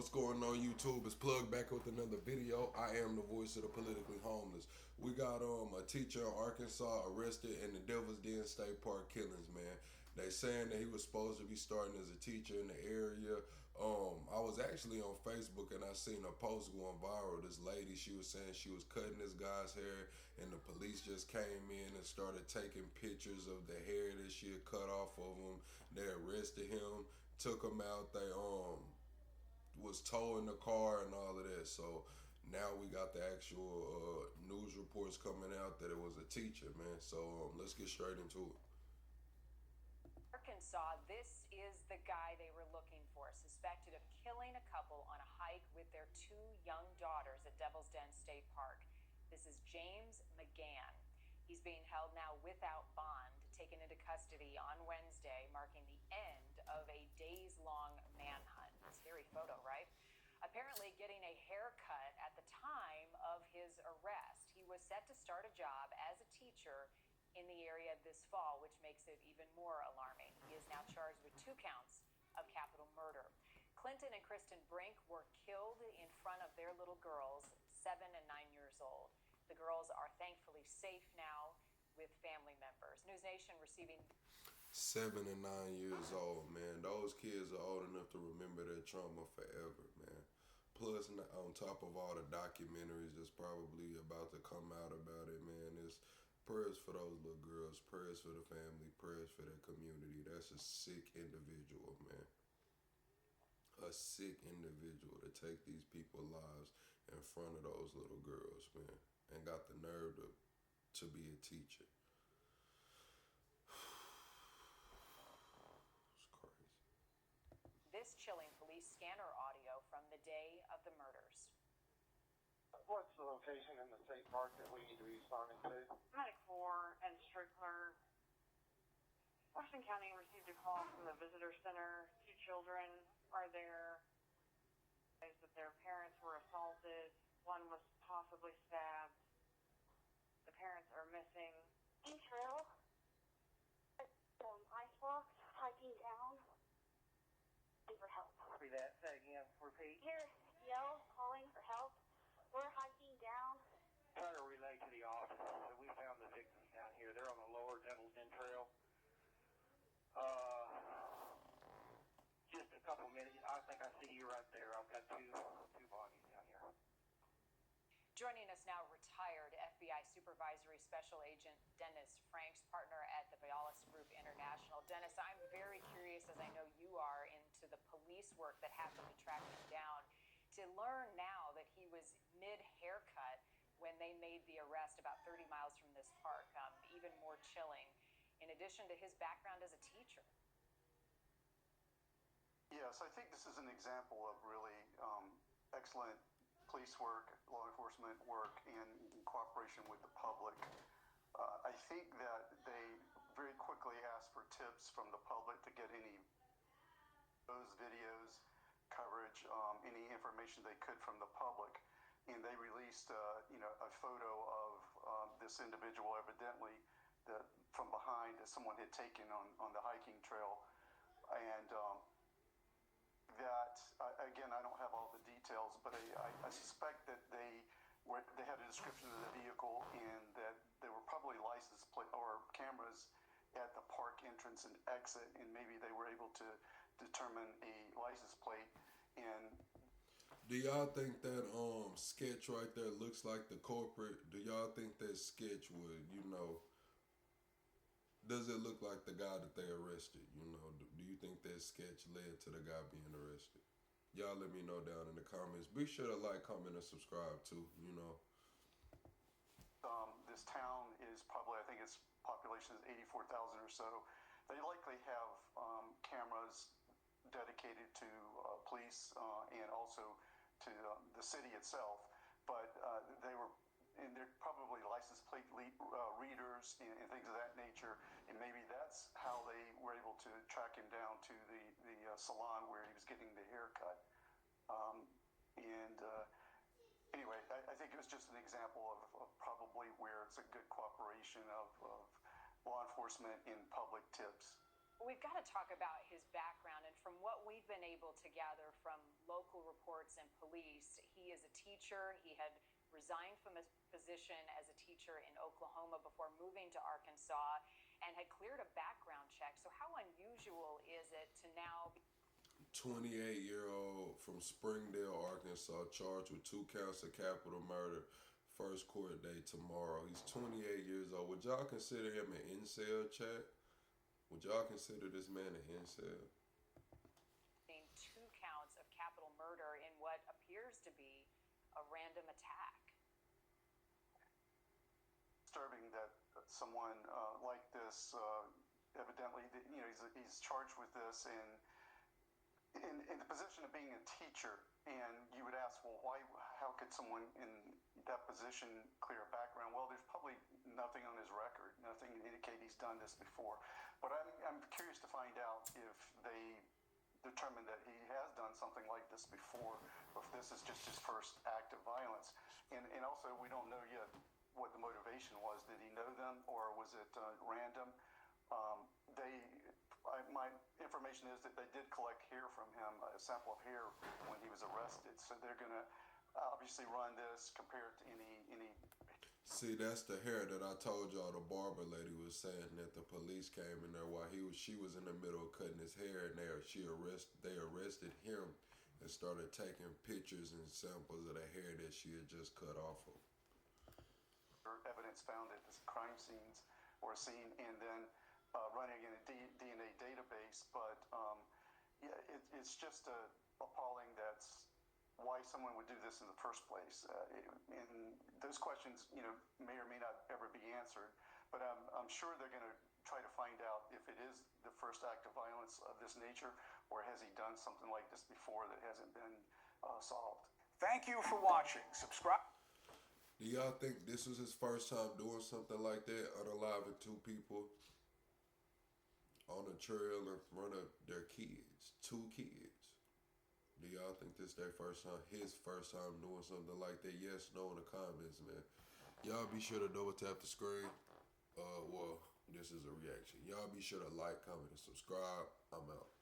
What's going on YouTube? It's Plug back with another video. I am the voice of the politically homeless. We got a teacher in Arkansas arrested in the Devil's Den State Park killings, man. They saying that he was supposed to be starting as a teacher in the area. I was actually on Facebook and I seen a post going viral. This lady, she was saying she was cutting this guy's hair and the police just came in and started taking pictures of the hair that she had cut off of him. They arrested him, took him out. They was towing the car and all of that. So now we got the actual news reports coming out that it was a teacher, man. So let's get straight into it. Arkansas, this is the guy they were looking for, suspected of killing a couple on a hike with their two young daughters at Devil's Den State Park. This is James McGann. He's being held now without bond, taken into custody on Wednesday, marking the end of a days-long manhunt. Scary photo, right? Apparently getting a haircut at the time of his arrest. He was set to start a job as a teacher in the area this fall, which makes it even more alarming. He is now charged with 2 counts of capital murder. Clinton and Kristen Brink were killed in front of their little girls, 7 and 9 years old. The girls are thankfully safe now with family members. News Nation receiving 7 and 9 years old, man. Those kids are old enough to remember their trauma forever, man. Plus, on top of all the documentaries that's probably about to come out about it, man, it's prayers for those little girls, prayers for the family, prayers for their community. That's a sick individual, man. A sick individual to take these people's lives in front of those little girls, man, and got the nerve to be a teacher. It's crazy. this chilling police scanner audio from the day of the murders. What's the location in the state park that we need to be responding to? Medic 4 and Strickler. Washington County received a call from the visitor center. 2 children are there. That their parents were assaulted. One was possibly stabbed. The parents are missing. Trail. Ice blocks, hiking down. And for help. Copy that. Say again. Repeat. Here, yell, calling for help. We're hiking down. Try to relay to the office that we found the victims down here. They're on the lower Devil's Den Trail. Just a couple minutes. I think I see you right there. I've got two bodies down here. Joining us now, retired FBI Supervisory Special Agent Dennis Franks, partner at the Bialis Group International. Dennis, I'm very curious, as I know you are, into the police work that had to be tracking him down, to learn now that he was mid-haircut when they made the arrest about 30 miles from this park. Even more chilling, in addition to his background as a teacher. Yes, I think this is an example of really excellent police work, law enforcement work, in cooperation with the public. I think that they very quickly asked for tips from the public to get any those videos, coverage, any information they could from the public, and they released a photo of this individual evidently that from behind that someone had taken on the hiking trail, and that again, I don't have all the details, but I suspect that they had a description of the vehicle and that there were probably license plate or cameras at the park entrance and exit, and maybe they were able to determine a license plate. And do y'all think that sketch right there looks like the culprit? Do y'all think that sketch would, does it look like the guy that they arrested? Do you think that sketch led to the guy being arrested? Y'all let me know down in the comments. Be sure to like, comment, and subscribe too, This town is probably, I think its population is 84,000 or so. They likely have cameras dedicated to police and also to the city itself, but and they're probably license plate readers and things of that nature, and maybe that's how they were able to track him down to the salon where he was getting the haircut. Anyway, I think it was just an example of probably where it's a good cooperation of law enforcement and public tips. We've got to talk about his background, and from what we've been able to gather from local reports and police, he is a teacher. He had resigned from his position as a teacher in Oklahoma before moving to Arkansas and had cleared a background check. So how unusual is it to now be 28-year-old from Springdale, Arkansas, charged with 2 counts of capital murder. First court date tomorrow. He's 28 years old. Would y'all consider him an incel, chat? Would y'all consider this man an incel? 2 counts of capital murder in what appears to be a random attack? Disturbing that someone like this, evidently, he's charged with this and in the position of being a teacher, and you would ask, well, how could someone in that position clear a background? Well, there's probably nothing on his record, nothing to indicate he's done this before. But I'm curious to find out if they determine that he has done something like this before, or if this is just his first act of violence. And also, we don't know yet what the motivation was. Did he know them, or was it random? My information is that they did collect hair from him, a sample of hair when he was arrested. So they're going to obviously run this, compare it to any. See, that's the hair that I told y'all the barber lady was saying that the police came in there while she was in the middle of cutting his hair, and they arrested him and started taking pictures and samples of the hair that she had just cut off of. Evidence found at the crime scenes or scene, and then running in a DNA database. But it's just appalling. That's why someone would do this in the first place. And those questions, may or may not ever be answered. But I'm sure they're going to try to find out if it is the first act of violence of this nature, or has he done something like this before that hasn't been solved. Thank you for watching. Subscribe. Do y'all think this was his first time doing something like that, unaliving 2 people on a trail in front of their kids, 2 kids? Do y'all think this their first time, his first time doing something like that? Yes, no in the comments, man. Y'all be sure to double tap the screen. Well, this is a reaction. Y'all be sure to like, comment, and subscribe. I'm out.